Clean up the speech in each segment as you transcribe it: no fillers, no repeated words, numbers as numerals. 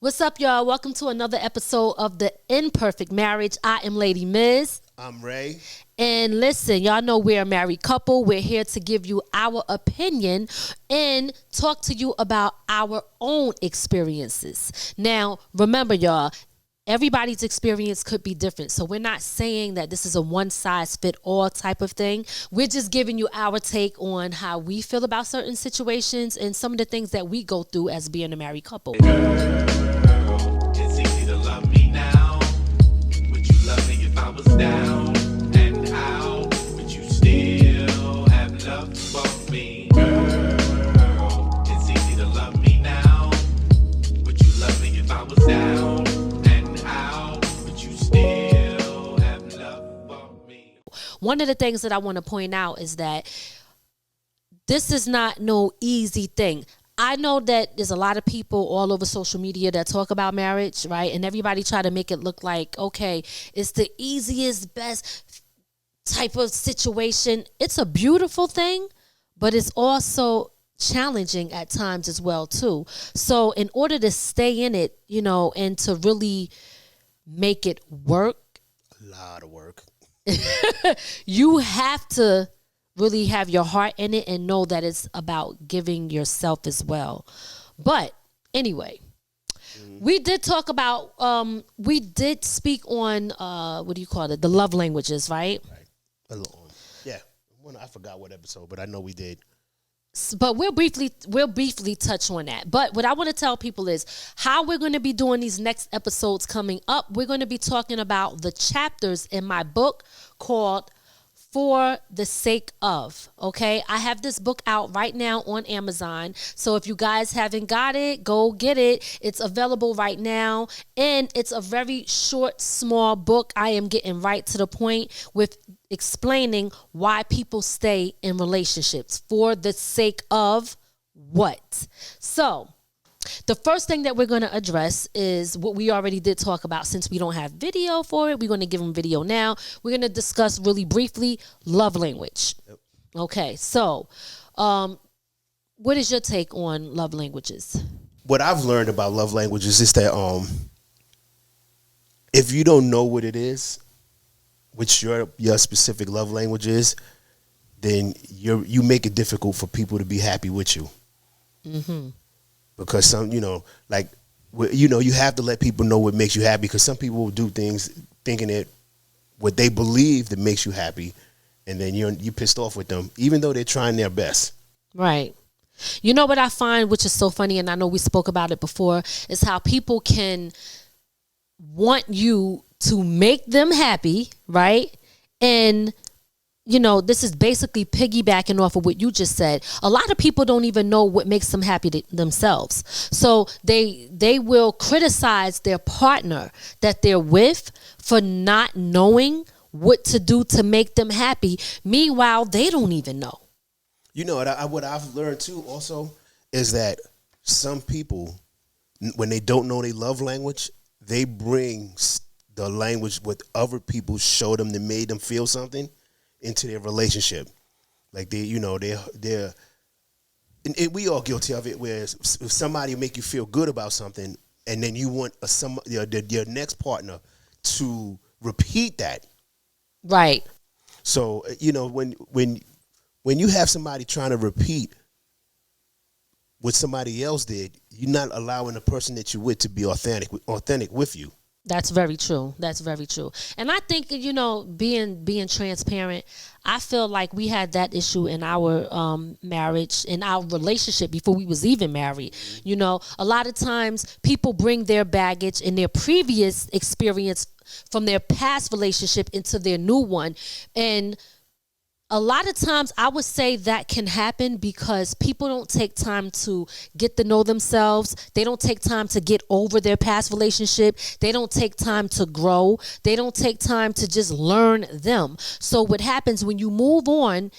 What's up, y'all? Welcome to another episode of The Imperfect Marriage. I am Lady Miz. I'm Ray. And listen, y'all know we're a married couple. We're here to give you our opinion and talk to you about our own experiences. Now, remember, y'all, everybody's experience could be different. So we're not saying that this is a one-size-fit-all type of thing. We're just giving you our take on how we feel about certain situations and some of the things that we go through as being a married couple. It's easy to love me now. Would you love me if I was down and out? Would you still have love for me? Girl, it's easy to love me now. Would you love me if I was down and out? Would you still have love for me? One of the things that I want to point out is that this is not no easy thing. I know that there's a lot of people all over social media that talk about marriage, right? And everybody try to make it look like, okay, it's the easiest, best type of situation. It's a beautiful thing, but it's also challenging at times as well, too. So in order to stay in it, and to really make it work, A lot of work. you have to really have your heart in it and know that it's about giving yourself as well. But anyway, we did talk about, we did speak on, the love languages, right? Right. Yeah. I forgot what episode, but I know we did. But we'll briefly touch on that. But what I want to tell people is how we're going to be doing these next episodes coming up. We're going to be talking about the chapters in my book called For the Sake Of. Okay, I have this book out right now on Amazon. So if you guys haven't got it, go get it. It's available right now. And it's a very short, small book. I am getting right to the point with explaining why people stay in relationships. For the sake of what? So the first thing that we're going to address is what we already did talk about. Since we don't have video for it, we're going to give them video now. We're going to discuss really briefly love language. Yep. Okay, so what is your take on love languages? What I've learned about love languages is that if you don't know what it is, which your specific love language is, then you make it difficult for people to be happy with you. Mm-hmm. Because some, you have to let people know what makes you happy. Because some people will do things thinking that what they believe that makes you happy, and then you're pissed off with them, even though they're trying their best. Right. You know what I find, which is so funny, and I know we spoke about it before, is how people can want you to make them happy, right? And this is basically piggybacking off of what you just said. A lot of people don't even know what makes them happy themselves. So they will criticize their partner that they're with for not knowing what to do to make them happy. Meanwhile, they don't even know. What I've learned too also is that some people, when they don't know their love language, they bring the language what other people show them that made them feel something into their relationship. Like they're and we all guilty of it, where if somebody make you feel good about something and then you want your next partner to repeat that. Right. So, when you have somebody trying to repeat what somebody else did, you're not allowing the person that you're with to be authentic with you. That's very true. That's very true. And I think, being transparent, I feel like we had that issue in our marriage, in our relationship before we was even married. A lot of times people bring their baggage and their previous experience from their past relationship into their new one. And a lot of times I would say that can happen because people don't take time to get to know themselves. They don't take time to get over their past relationship. They don't take time to grow. They don't take time to just learn them. So what happens when you move on,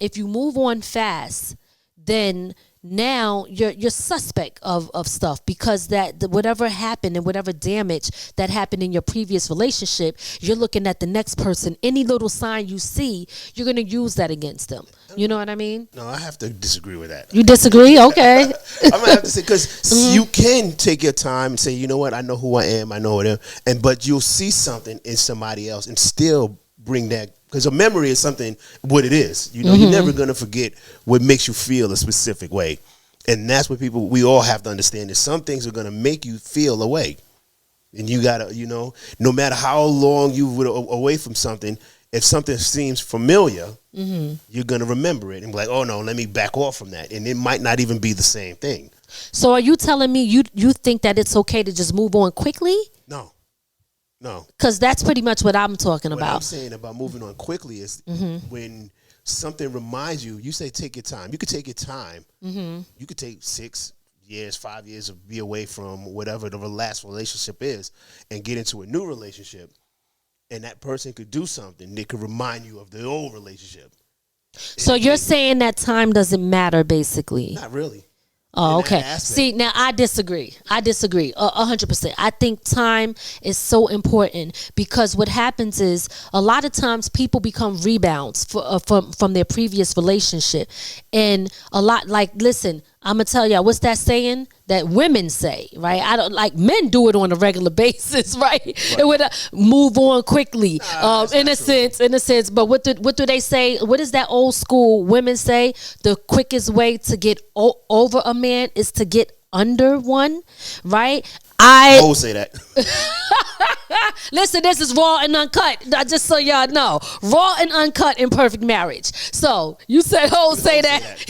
if you move on fast, then now you're suspect of stuff, because whatever happened and whatever damage that happened in your previous relationship, you're looking at the next person. Any little sign you see, you're going to use that against them. You know what I mean? No, I have to disagree with that. You disagree? Okay. I'm gonna have to say because you can take your time and say, you know what, I know who I am, I know what I am, but you'll see something in somebody else and still bring that, because a memory is something what it is. You know, you're never gonna forget what makes you feel a specific way, and that's what we all have to understand. That some things are gonna make you feel a way, and you gotta, you know, no matter how long you were away from something. If something seems familiar, you're going to remember it and be like, oh, no, let me back off from that. And it might not even be the same thing. So are you telling me you think that it's okay to just move on quickly? No. Because that's pretty much what I'm talking What about. I'm saying about moving on quickly is when something reminds you, you say take your time. You could take your time. You could take 6 years, 5 years to be away from whatever the last relationship is and get into a new relationship. And that person could do something that could remind you of the old relationship. So you're saying that time doesn't matter, basically? Not really. Oh, okay. See, now I disagree. 100%. I think time is so important because what happens is a lot of times people become rebounds from their previous relationship, and a lot listen. I'm gonna tell y'all what's that saying that women say, right? I don't like men do it on a regular basis, right? It would move on quickly, in a sense. But what do they say? What does that old school women say? The quickest way to get over a man is to get under one, right? I always say that. Listen, this is raw and uncut. Just so y'all know, raw and uncut in Perfect Marriage. So you said, say that.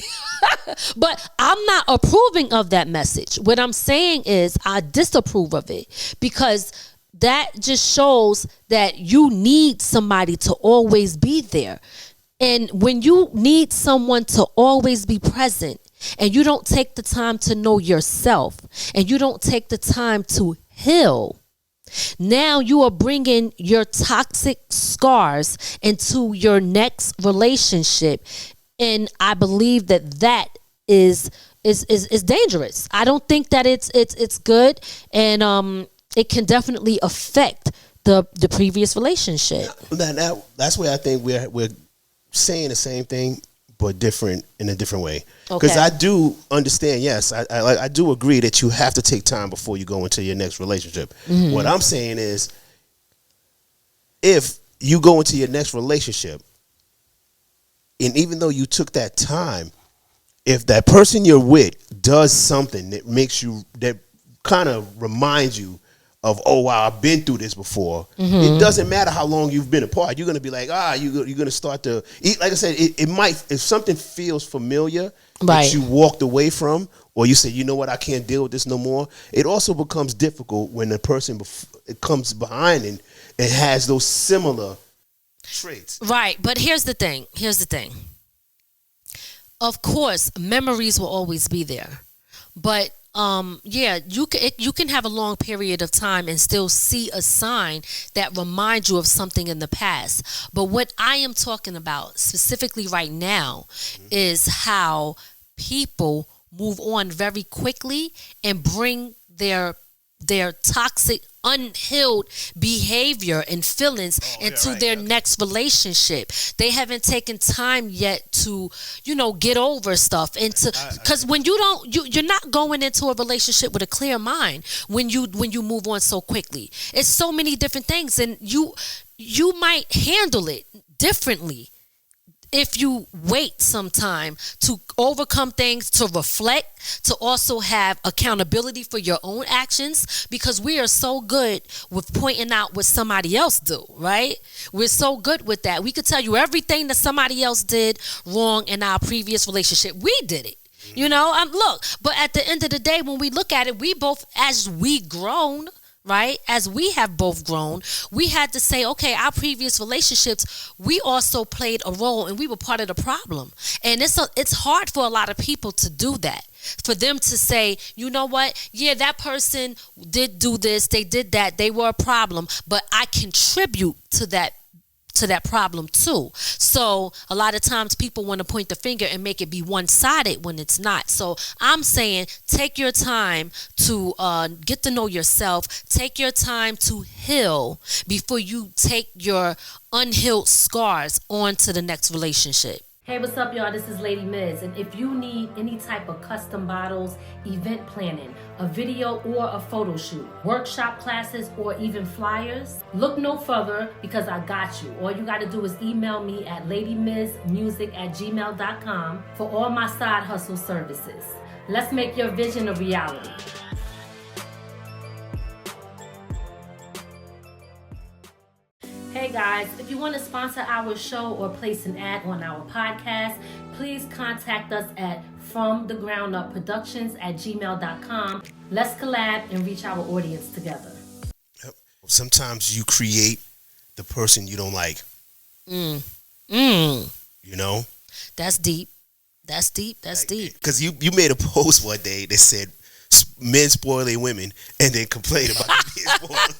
But I'm not approving of that message. What I'm saying is I disapprove of it because that just shows that you need somebody to always be there. And when you need someone to always be present and you don't take the time to know yourself and you don't take the time to heal, now you are bringing your toxic scars into your next relationship. And I believe that is dangerous. I don't think that it's good, and it can definitely affect the previous relationship. That's where I think we're saying the same thing, but different in a different way. Okay. Because I do understand. Yes, I do agree that you have to take time before you go into your next relationship. What I'm saying is, if you go into your next relationship, and even though you took that time, if that person you're with does something that makes you, that kind of reminds you of, oh wow, I've been through this before. It doesn't matter how long you've been apart. You're gonna be like, you're gonna start to eat. Like I said, it might, if something feels familiar that you walked away from, or you say, you know what, I can't deal with this no more. It also becomes difficult when the person it comes behind and has those similar traits. Right, but here's the thing. Of course, memories will always be there, but you can have a long period of time and still see a sign that reminds you of something in the past. But what I am talking about specifically right now is how people move on very quickly and bring their toxic, unhealed behavior and feelings into their next relationship. They haven't taken time yet to, get over stuff, and because when you're not going into a relationship with a clear mind when you move on so quickly. It's so many different things, and you might handle it differently if you wait some time to overcome things, to reflect, to also have accountability for your own actions, because we are so good with pointing out what somebody else do, right? We're so good with that. We could tell you everything that somebody else did wrong in our previous relationship. We did it. Look, but at the end of the day, when we look at it, we both, as we grown, right? As we have both grown, we had to say, okay, our previous relationships, we also played a role and we were part of the problem. And it's hard for a lot of people to do that. For them to say, you know what? Yeah, that person did do this, they did that, they were a problem, but I contribute to that problem too. So a lot of times people want to point the finger and make it be one-sided when it's not. So I'm saying take your time to get to know yourself. Take your time to heal before you take your unhealed scars on to the next relationship. Hey, what's up, y'all? This is Lady Miz, and if you need any type of custom bottles, event planning, a video or a photo shoot, workshop classes, or even flyers, look no further because I got you. All you got to do is email me at ladymizmusic@gmail.com for all my side hustle services. Let's make your vision a reality. Hey guys, if you want to sponsor our show or place an ad on our podcast, please contact us at fromthegroundupproductions@gmail.com. Let's collab and reach our audience together. Yep. Sometimes you create the person you don't like. You know? That's deep. That's deep. That's deep. Because you made a post one day that said men spoil their women and then complain about them being spoiled.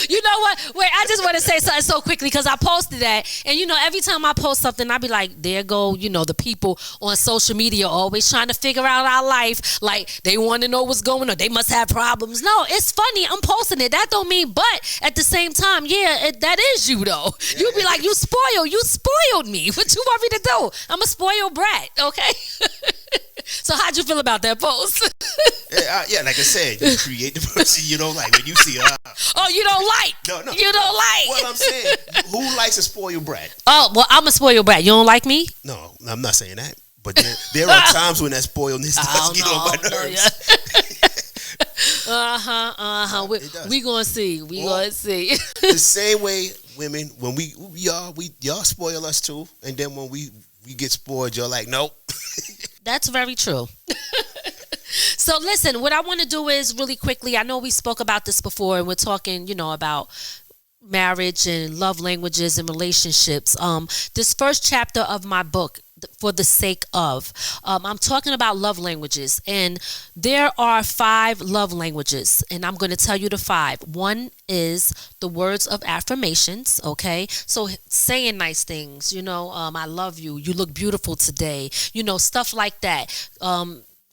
You know what? Wait, I just want to say something so quickly because I posted that. And, you know, every time I post something, I be like, there go, you know, the people on social media always trying to figure out our life. Like, they want to know what's going on. They must have problems. No, it's funny. I'm posting it. That don't mean, but at the same time, that is you, though. Yeah. You be like, you spoiled me. What you want me to do? I'm a spoiled brat, okay? So how'd you feel about that post? Yeah, like I said, you create the person you don't like when you see her. Oh, you don't like? No. You don't like? Well, I'm saying, who likes a spoiled brat? Oh, well, I'm a spoiled brat. You don't like me? No, I'm not saying that. But there are times when that spoiledness does get on my nerves. We gonna see. Gonna see. The same way, women, when y'all spoil us too, and then when we get spoiled, you're like, nope. That's very true. So listen, what I want to do is really quickly, I know we spoke about this before and we're talking, you know, about marriage and love languages and relationships. This first chapter of my book, For the Sake of, I'm talking about love languages, and there are 5 love languages, and I'm going to tell you the 5. One is the words of affirmations, okay? So saying nice things, you know, I love you, you look beautiful today, you know, stuff like that.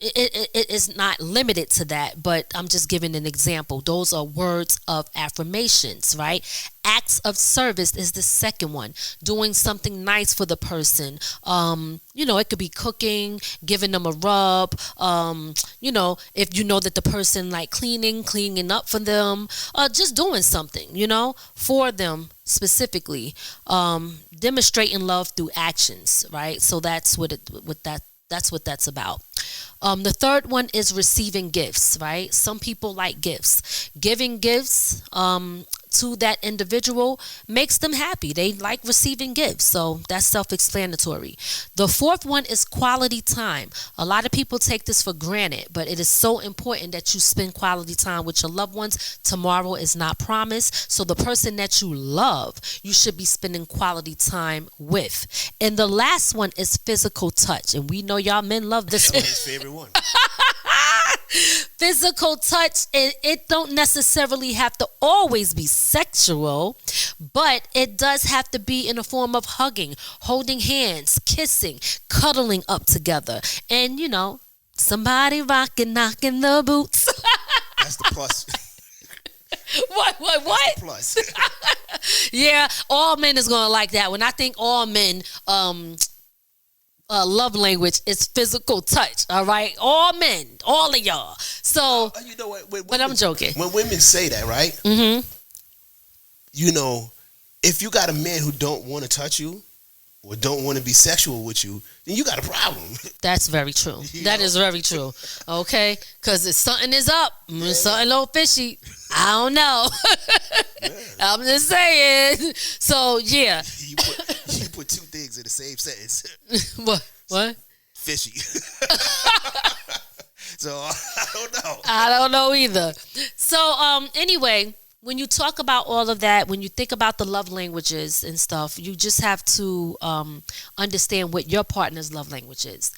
It is not limited to that, but I'm just giving an example. Those are words of affirmations, right? Acts of service is the second one. Doing something nice for the person. You know, it could be cooking, giving them a rub. You know, if you know that the person like cleaning up for them, just doing something, you know, for them specifically. Demonstrating love through actions, right? So that's what that's about. The third one is receiving gifts, right? Some people like gifts. Giving gifts to that individual makes them happy. They like receiving gifts. So that's self-explanatory. The fourth one is quality time. A lot of people take this for granted, but it is so important that you spend quality time with your loved ones. Tomorrow is not promised. So the person that you love, you should be spending quality time with. And the last one is physical touch. And we know y'all men love this one. His favorite one. Physical touch, it don't necessarily have to always be sexual, but it does have to be in a form of hugging, holding hands, kissing, cuddling up together, and, you know, somebody knocking the boots. That's the plus. What? Plus. Yeah, all men is gonna like that one. I think all men love language is physical touch. All right, all men, all of y'all. So, you know what? But I'm joking. When women say that, right? Mm-hmm. You know, if you got a man who don't want to touch you or don't want to be sexual with you, then you got a problem. That's very true. That is very true. Okay, because if something is up, something a little fishy. I don't know. I'm just saying. So yeah. You put two things in the same sentence. What? Fishy. So I don't know. I don't know either. So anyway, when you talk about all of that, when you think about the love languages and stuff, you just have to understand what your partner's love language is.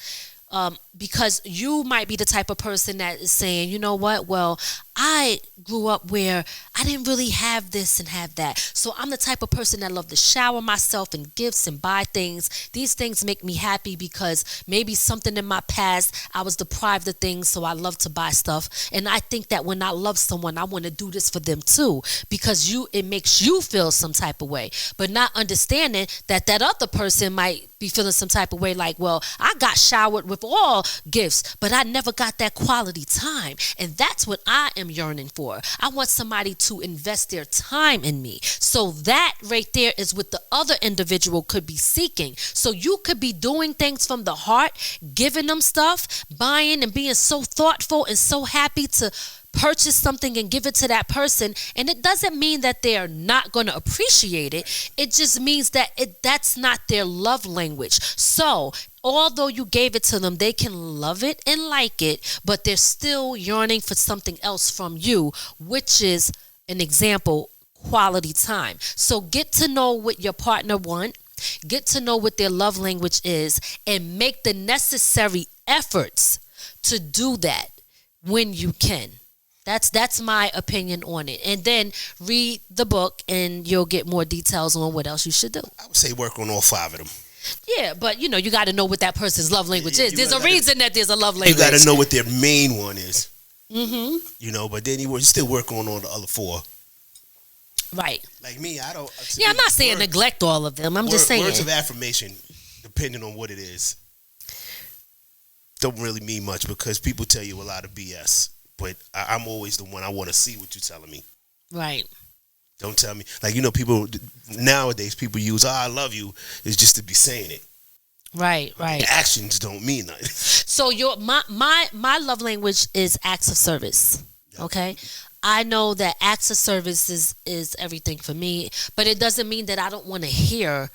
Because you might be the type of person that is saying, you know what, well, I grew up where I didn't really have this and have that. So I'm the type of person that love to shower myself in gifts and buy things. These things make me happy because maybe something in my past, I was deprived of things, so I love to buy stuff. And I think that when I love someone, I want to do this for them too, because it makes you feel some type of way. But not understanding that other person might be feeling some type of way, like, well, I got showered with all gifts, but I never got that quality time. And that's what I am yearning for. I want somebody to invest their time in me. So that right there is what the other individual could be seeking. So you could be doing things from the heart, giving them stuff, buying and being so thoughtful and so happy to purchase something and give it to that person, and it doesn't mean that they are not going to appreciate it. It just means that that's not their love language. So although you gave it to them, they can love it and like it, but they're still yearning for something else from you, which is an example, quality time. So get to know what your partner wants, get to know what their love language is, and make the necessary efforts to do that when you can. That's my opinion on it. And then read the book and you'll get more details on what else you should do. I would say work on all 5 of them. Yeah, but you got to know what that person's love language is. There's a reason that there's a love language. You got to know what their main one is. Mm-hmm. But then you still work on all the other 4. Right. Like me, I don't. Yeah, I'm not saying neglect all of them. I'm just saying words of affirmation, depending on what it is, don't really mean much because people tell you a lot of BS. But I'm always the one I want to see what you're telling me. Right. Don't tell me. Like, people, nowadays, people use, I love you, is just to be saying it. Right. The actions don't mean nothing. So my love language is acts of service. Yep. Okay? I know that acts of service is everything for me, but it doesn't mean that I don't want to hear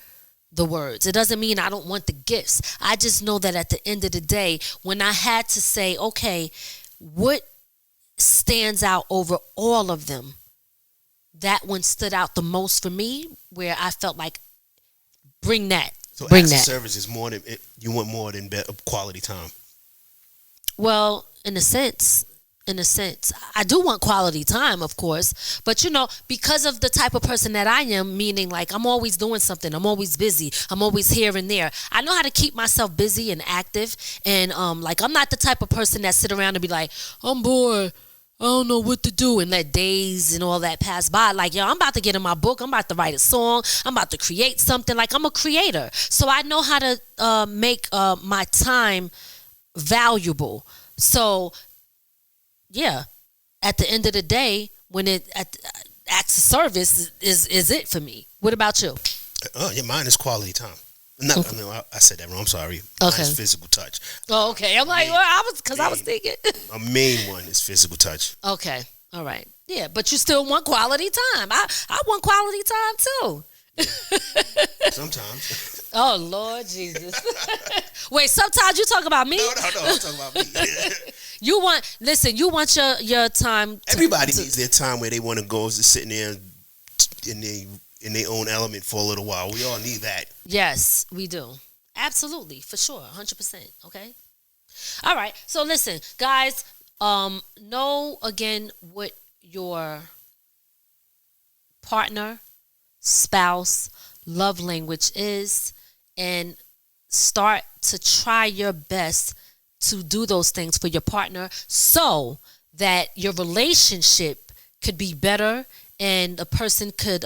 the words. It doesn't mean I don't want the gifts. I just know that at the end of the day, when I had to say, okay, what stands out over all of them, that one stood out the most for me, where I felt like bring that. So acts of service is more than you want more than quality time. Well, in a sense, I do want quality time, of course, but because of the type of person that I am, meaning like I'm always doing something, I'm always busy, I'm always here and there. I know how to keep myself busy and active, and like I'm not the type of person that sit around and be like, I'm bored, I don't know what to do, and let days and all that pass by. Like, yo, I'm about to get in my book. I'm about to write a song. I'm about to create something. Like, I'm a creator. So I know how to make my time valuable. So, yeah, at the end of the day, when acts of service is it for me. What about you? Yeah, mine is quality time. I said that wrong. I'm sorry. Okay. Mine's physical touch. Oh, okay. I'm like, I was thinking. My main one is physical touch. Okay. All right. Yeah, but you still want quality time. I want quality time too. Yeah. Sometimes. Oh, Lord Jesus. Wait, sometimes you talk about me? No, I'm talking about me. You want your time. Everybody needs their time where they want to go sitting there in their own element for a little while. We all need that. Yes, we do. Absolutely, for sure, 100%. Okay. All right. So listen, guys. Know again what your partner, spouse, love language is, and start to try your best to do those things for your partner so that your relationship could be better and a person could,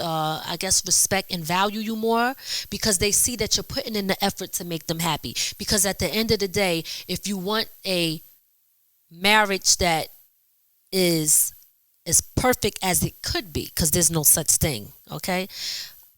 respect and value you more because they see that you're putting in the effort to make them happy. Because at the end of the day, if you want a marriage that is as perfect as it could be, because there's no such thing, okay?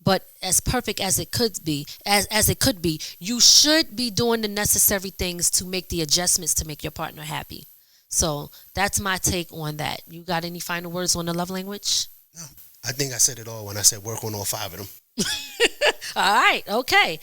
But as perfect as it could be, as it could be, you should be doing the necessary things to make the adjustments to make your partner happy. So that's my take on that. You got any final words on the love language? No, I think I said it all when I said work on all 5 of them. All right, okay.